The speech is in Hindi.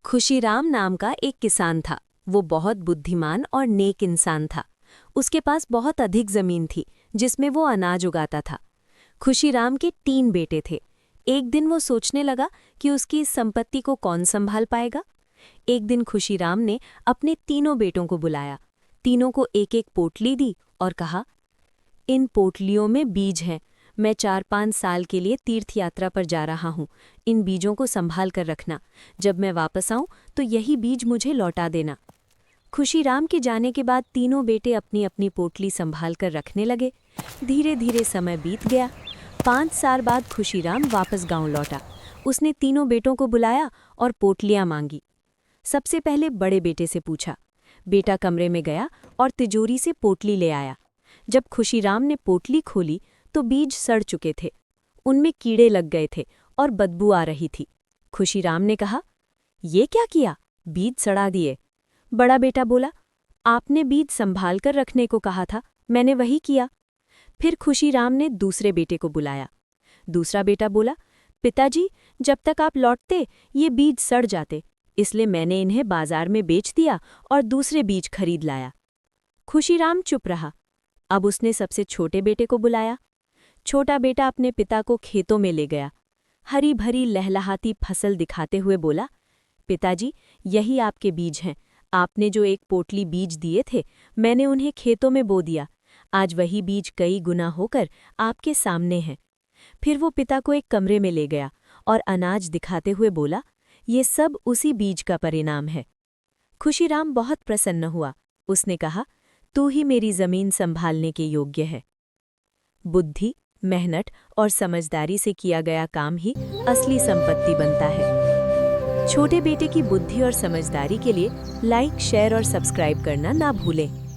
खुशीराम नाम का एक किसान था। वो बहुत बुद्धिमान और नेक इंसान था। उसके पास बहुत अधिक जमीन थी जिसमें वो अनाज उगाता था। खुशीराम के 3 बेटे थे। एक दिन वो सोचने लगा कि उसकी इस संपत्ति को कौन संभाल पाएगा। एक दिन खुशीराम ने अपने तीनों बेटों को बुलाया। तीनों को एक एक पोटली दी और कहा, इन पोटलियों में बीज हैं। मैं 4-5 साल के लिए तीर्थ यात्रा पर जा रहा हूँ। इन बीजों को संभाल कर रखना। जब मैं वापस आऊँ तो यही बीज मुझे लौटा देना। खुशीराम के जाने के बाद तीनों बेटे अपनी अपनी पोटली संभाल कर रखने लगे। धीरे धीरे समय बीत गया। 5 साल बाद खुशीराम वापस गांव लौटा। उसने तीनों बेटों को बुलाया और पोटलियां मांगी। सबसे पहले बड़े बेटे से पूछा। बेटा कमरे में गया और तिजोरी से पोटली ले आया। जब खुशीराम ने पोटली खोली तो बीज सड़ चुके थे। उनमें कीड़े लग गए थे और बदबू आ रही थी। खुशीराम ने कहा, ये क्या किया? बीज सड़ा दिए। बड़ा बेटा बोला, आपने बीज संभाल कर रखने को कहा था, मैंने वही किया। फिर खुशीराम ने दूसरे बेटे को बुलाया। दूसरा बेटा बोला, पिताजी, जब तक आप लौटते ये बीज सड़ जाते, इसलिए मैंने इन्हें बाजार में बेच दिया और दूसरे बीज खरीद लाया। खुशीराम चुप रहा। अब उसने सबसे छोटे बेटे को बुलाया। छोटा बेटा अपने पिता को खेतों में ले गया। हरी भरी लहलहाती फसल दिखाते हुए बोला, पिताजी, यही आपके बीज हैं। आपने जो एक पोटली बीज दिए थे, मैंने उन्हें खेतों में बो दिया। आज वही बीज कई गुना होकर आपके सामने हैं। फिर वो पिता को एक कमरे में ले गया और अनाज दिखाते हुए बोला, ये सब उसी बीज का परिणाम है। खुशीराम बहुत प्रसन्न हुआ। उसने कहा, तू ही मेरी जमीन संभालने के योग्य है। बुद्धि, मेहनत और समझदारी से किया गया काम ही असली संपत्ति बनता है। छोटे बेटे की बुद्धि और समझदारी के लिए लाइक, शेयर और सब्सक्राइब करना ना भूलें।